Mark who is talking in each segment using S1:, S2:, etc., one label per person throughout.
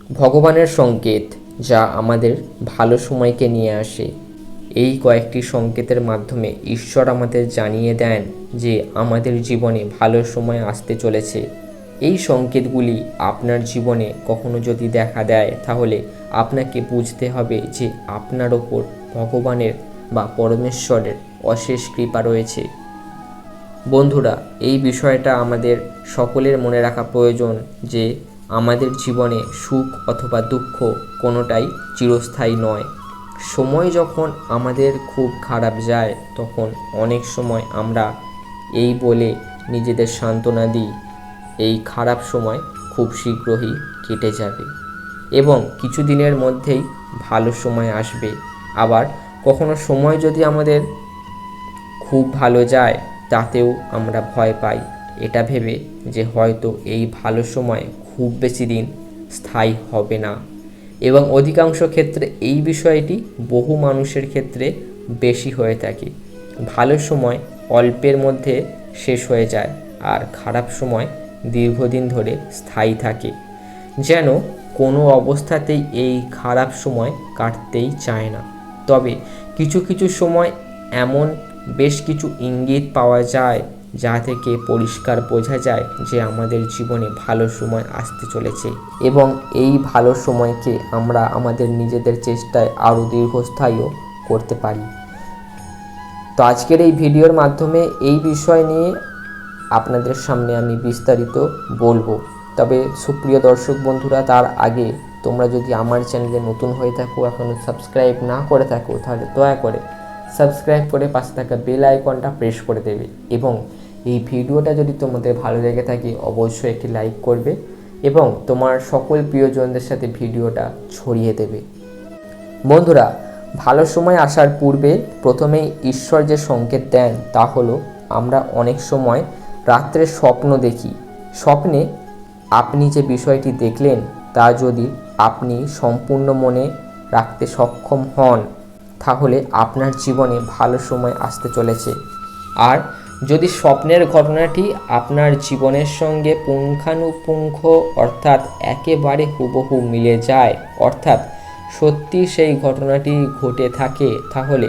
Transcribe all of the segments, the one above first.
S1: ভগবানের সংকেত যা আমাদের ভালো সময়কে নিয়ে আসে। এই কয়েকটি সংকেতের মাধ্যমে ঈশ্বর আমাদের জানিয়ে দেন যে আমাদের জীবনে ভালো সময় আসতে চলেছে। এই সংকেতগুলি আপনার জীবনে কখনো যদি দেখা দেয় তাহলে আপনাকে বুঝতে হবে যে আপনার ওপর ভগবানের বা পরমেশ্বরের অশেষ কৃপা রয়েছে। বন্ধুরা, এই বিষয়টা আমাদের সকলের মনে রাখা প্রয়োজন যে আমাদের জীবনে সুখ অথবা দুঃখ কোনোটাই চিরস্থায়ী নয়। সময় যখন আমাদের খুব খারাপ যায় তখন অনেক সময় আমরা এই বলে নিজেদের সান্ত্বনা দিই এই খারাপ সময় খুব শীঘ্রই কেটে যাবে এবং কিছুদিনের মধ্যেই ভালো সময় আসবে। আবার কখনো সময় যদি আমাদের খুব ভালো যায় তাতেও আমরা ভয় পাই, এটা ভেবে যে হয়তো এই ভালো সময় খুব বেশি দিন স্থায়ী হবে না। এবং অধিকাংশ ক্ষেত্রে এই বিষয়টি বহু মানুষের ক্ষেত্রে বেশি হয়ে থাকে। ভালো সময় অল্পের মধ্যে শেষ হয়ে যায় আর খারাপ সময় দীর্ঘদিন ধরে স্থায়ী থাকে। যেন কোনো অবস্থাতেই এই খারাপ সময় কাটতেই চায় না। তবে কিছু কিছু সময় এমন বেশ কিছু ইঙ্গিত পাওয়া যায় যা থেকে পরিষ্কার বোঝা যায় যে আমাদের জীবনে ভালো সময় আসতে চলেছে এবং এই ভালো সময়কে আমরা আমাদের নিজেদের চেষ্টায় আরও দীর্ঘস্থায়ীও করতে পারি। তো আজকের এই ভিডিওর মাধ্যমে এই বিষয় নিয়ে আপনাদের সামনে আমি বিস্তারিত বলবো। তবে সুপ্রিয় দর্শক বন্ধুরা, তার আগে তোমরা যদি আমার চ্যানেলে নতুন হয়ে থাকো, এখনও সাবস্ক্রাইব না করে থাকো, তাহলে দয়া করে সাবস্ক্রাইব করে পাশে থাকা বেল আইকনটা প্রেস করে দেবে এবং এই ভিডিওটা যদি তোমাদের ভালো লেগে থাকে অবশ্যই একটি লাইক করবে এবং তোমার সকল প্রিয়জনদের সাথে ভিডিওটা ছড়িয়ে দেবে। বন্ধুরা, ভালো সময় আসার পূর্বে প্রথমেই ঈশ্বর যে সংকেত দেন তা হলো আমরা অনেক সময় রাত্রে স্বপ্ন দেখি। স্বপ্নে আপনি যে বিষয়টি দেখলেন তা যদি আপনি সম্পূর্ণ মনে রাখতে সক্ষম হন তাহলে আপনার জীবনে ভালো সময় আসতে চলেছে। আর যদি স্বপ্নের ঘটনাটি আপনার জীবনের সঙ্গে পুঙ্খানুপুঙ্খ অর্থাৎ একেবারে হুবহু মিলে যায়, অর্থাৎ সত্যি সেই ঘটনাটি ঘটে থাকে, তাহলে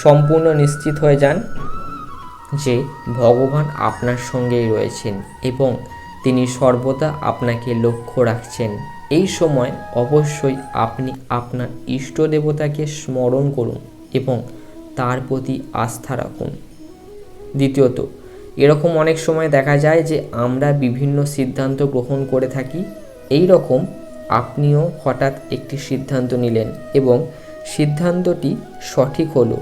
S1: সম্পূর্ণ নিশ্চিত হয়ে যান যে ভগবান আপনার সঙ্গেই রয়েছেন এবং তিনি সর্বদা আপনাকে লক্ষ্য রাখছেন। এই সময় অবশ্যই আপনি আপনার ইষ্ট দেবতাকে স্মরণ করুন এবং তার প্রতি আস্থা রাখুন। দ্বিতীয়ত, এরকম অনেক সময় দেখা যায় যে আমরা বিভিন্ন সিদ্ধান্ত গ্রহণ করে থাকি। এই রকম আপনিও হঠাৎ একটি সিদ্ধান্ত নিলেন এবং সিদ্ধান্তটি সঠিক হলো।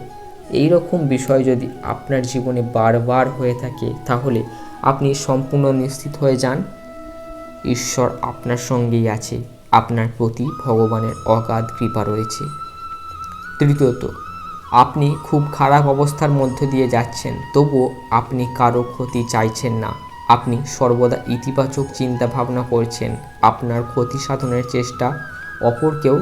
S1: এই রকম বিষয় যদি আপনার জীবনে বারবার হয়ে থাকে তাহলে আপনি সম্পূর্ণ নিশ্চিত হয়ে যান ঈশ্বর আপনার সঙ্গেই আছে, আপনার প্রতি ভগবানের অগাধ কৃপা রয়েছে। তৃতীয়ত, আপনি খুব খারাপ অবস্থার মধ্য দিয়ে যাচ্ছেন, তবুও আপনি কারো ক্ষতি চাইছেন না। আপনি সর্বদা ইতিবাচক চিন্তা ভাবনা করছেন। আপনার ক্ষতি সাধনের চেষ্টা অপর কেউ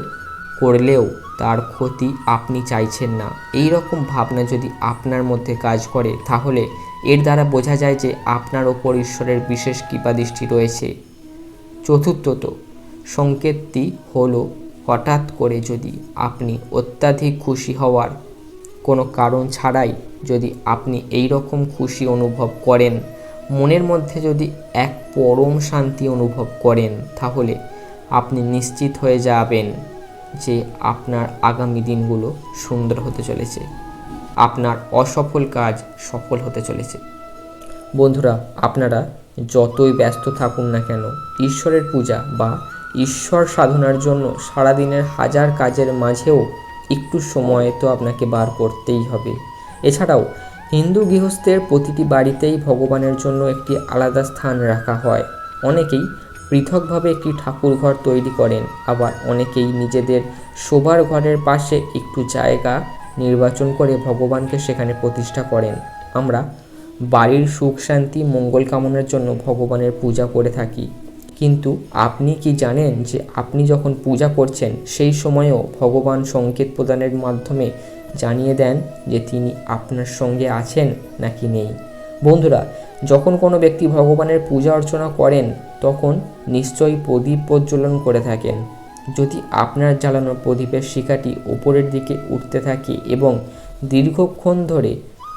S1: করলেও তার ক্ষতি আপনি চাইছেন না। এই রকম ভাবনা যদি আপনার মধ্যে কাজ করে তাহলে এর দ্বারা বোঝা যায় যে আপনার ওপর ঈশ্বরের বিশেষ কৃপাদৃষ্টি রয়েছে। চতুর্থত, সংকেতটি হলো হঠাৎ করে যদি আপনি অত্যাধিক খুশি হওয়ার কোনো কারণ ছাড়াই যদি আপনি এই রকম খুশি অনুভব করেন, মনের মধ্যে যদি এক পরম শান্তি অনুভব করেন, তাহলে আপনি নিশ্চিত হয়ে যাবেন যে আপনার আগামী দিনগুলো সুন্দর হতে চলেছে, আপনার অসফল কাজ সফল হতে চলেছে। বন্ধুরা, আপনারা যতই ব্যস্ত থাকুন না কেন, ঈশ্বরের পূজা বা ঈশ্বর সাধনার জন্য সারাদিনের হাজার কাজের মাঝেও একটু সময় তো আপনাকে বার করতেই হবে। এছাড়াও হিন্দু গৃহস্থের প্রতিটি বাড়িতেই ভগবানের জন্য একটি আলাদা স্থান রাখা হয়। অনেকেই পৃথকভাবে একটি ঠাকুর ঘর তৈরি করেন, আবার অনেকেই নিজেদের শোবার ঘরের পাশে একটু জায়গা নির্বাচন করে ভগবানকে সেখানে প্রতিষ্ঠা করেন। আমরা বাড়ির সুখ শান্তি মঙ্গল কামনার জন্য ভগবানের পূজা করে থাকি, কিন্তু আপনি কি জানেন যে আপনি যখন পূজা করছেন সেই সময়েও ভগবান সংকেত প্রদানের মাধ্যমে জানিয়ে দেন যে তিনি আপনার সঙ্গে আছেন নাকি নেই। বন্ধুরা, যখন কোনো ব্যক্তি ভগবানের পূজা অর্চনা করেন তখন নিশ্চয়ই প্রদীপ প্রজ্বলন করে থাকেন। যদি আপনার জ্বালানো প্রদীপের শিখাটি উপরের দিকে উঠতে থাকে এবং দীর্ঘক্ষণ ধরে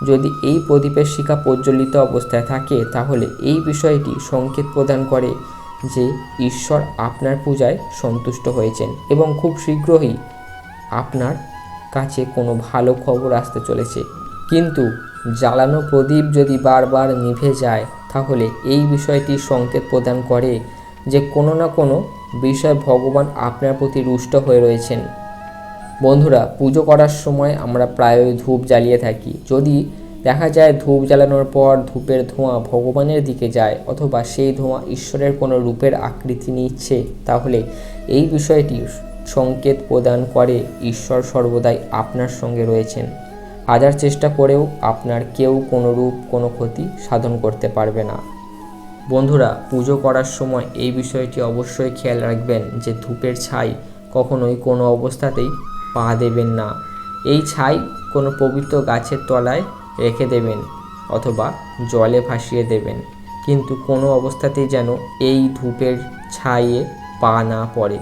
S1: যদি এই প্রদীপের শিখা প্রজ্বলিত অবস্থায় থাকে, তাহলে এই বিষয়টি সংকেত প্রদান করে যে ঈশ্বর আপনার পূজায় সন্তুষ্ট হয়েছেন এবং খুব শীঘ্রই আপনার কাছে কোনো ভালো খবর আসতে চলেছে। কিন্তু জ্বালানো প্রদীপ যদি বারবার নিভে যায়, তাহলে এই বিষয়টি সংকেত প্রদান করে যে কোনো না কোনো বিষয় ভগবান আপনার প্রতি রুষ্ট হয়ে রয়েছেন। বন্ধুরা, পুজো করার সময় আমরা প্রায়ই ধূপ জ্বালিয়ে থাকি। যদি দেখা যায় ধূপ জ্বালানোর পর ধূপের ধোঁয়া ভগবানের দিকে যায় অথবা সেই ধোঁয়া ঈশ্বরের কোনো রূপের আকৃতি নিচ্ছে, তাহলে এই বিষয়টি সংকেত প্রদান করে ঈশ্বর সর্বদাই আপনার সঙ্গে রয়েছেন। হাজার চেষ্টা করেও আপনার কেউ কোনো রূপ কোনো ক্ষতি সাধন করতে পারবে না। বন্ধুরা, পুজো করার সময় এই বিষয়টি অবশ্যই খেয়াল রাখবেন যে ধূপের ছাই কখনোই কোনো অবস্থাতেই পা দেবেন না। এই ছাই কোনো পবিত্র গাছের তলায় রেখে দেবেন অথবা জলে ভাসিয়ে দেবেন, কিন্তু কোনো অবস্থাতেই যেন এই ধূপের ছাইয়ে পা না পড়ে।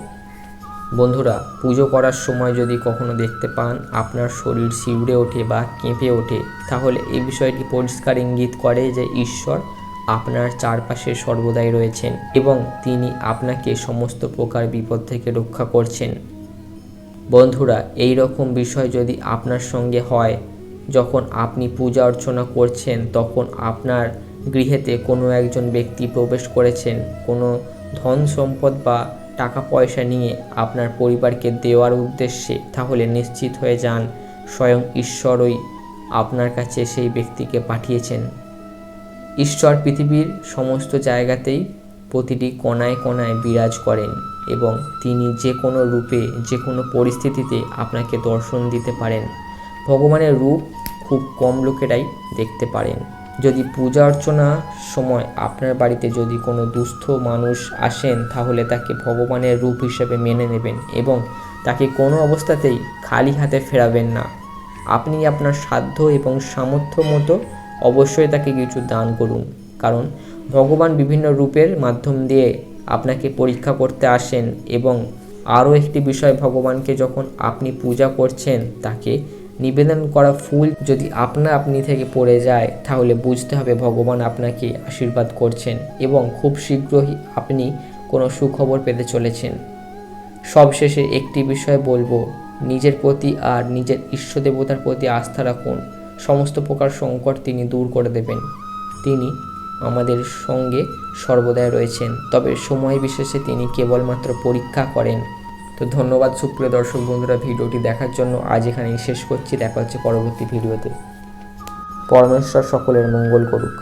S1: বন্ধুরা, পুজো করার সময় যদি কখনো দেখতে পান আপনার শরীর শিউরে ওঠে বা কেঁপে ওঠে, তাহলে এই বিষয়টি পরিষ্কার ইঙ্গিত করে যে ঈশ্বর আপনার চারপাশে সর্বদাই রয়েছেন এবং তিনি আপনাকে সমস্ত প্রকার বিপদ থেকে রক্ষা করছেন। বন্ধুরা, এই রকম বিষয় যদি আপনার সঙ্গে হয়, যখন আপনি পূজা অর্চনা করছেন তখন আপনার গৃহেতে কোনো একজন ব্যক্তি প্রবেশ করেছেন কোনো ধন সম্পদ বা টাকা পয়সা নিয়ে আপনার পরিবারকে দেওয়ার উদ্দেশ্যে, তাহলে নিশ্চিত হয়ে যান স্বয়ং ঈশ্বরই আপনার কাছে সেই ব্যক্তিকে পাঠিয়েছেন। ঈশ্বর পৃথিবীর সমস্ত জায়গাতেই প্রতিটি কোণায় কোণায় বিরাজ করেন এবং তিনি যে কোনো রূপে যে কোনো পরিস্থিতিতে আপনাকে দর্শন দিতে পারেন। ভগবানের রূপ খুব কম লোকেরাই দেখতে পারেন। যদি পূজা অর্চনার সময় আপনার বাড়িতে যদি কোনো দুস্থ মানুষ আসেন, তাহলে তাকে ভগবানের রূপ হিসেবে মেনে নেবেন এবং তাকে কোনো অবস্থাতেই খালি হাতে ফেরাবেন না। আপনি আপনার সাধ্য এবং সামর্থ্য মতো অবশ্যই তাকে কিছু দান করুন, কারণ ভগবান বিভিন্ন রূপের মাধ্যম দিয়ে আপনাকে পরীক্ষা করতে আসেন। এবং আরও একটি বিষয়, ভগবানকে যখন আপনি পূজা করছেন তাকে নিবেদন করা ফুল যদি আপনি থেকে পড়ে যায়, তাহলে বুঝতে হবে ভগবান আপনাকে আশীর্বাদ করছেন এবং খুব শীঘ্রই আপনি কোনো সুখবর পেতে চলেছেন। সবশেষে একটি বিষয় বলবো, নিজের প্রতি আর নিজের ইষ্ট দেবতার প্রতি আস্থা রাখুন। সমস্ত প্রকার সংকট তিনি দূর করে দেবেন। তিনি আমাদের সঙ্গে সর্বদাই রয়েছেন, তবে সময় বিশেষে তিনি কেবলমাত্র পরীক্ষা করেন। তো ধন্যবাদ সুপ্রিয় দর্শক বন্ধুরা, ভিডিওটি দেখার জন্য। আজ এখানেই শেষ করছি, দেখা হচ্ছে পরবর্তী ভিডিওতে। পরমেশ্বর সকলের মঙ্গল করুক।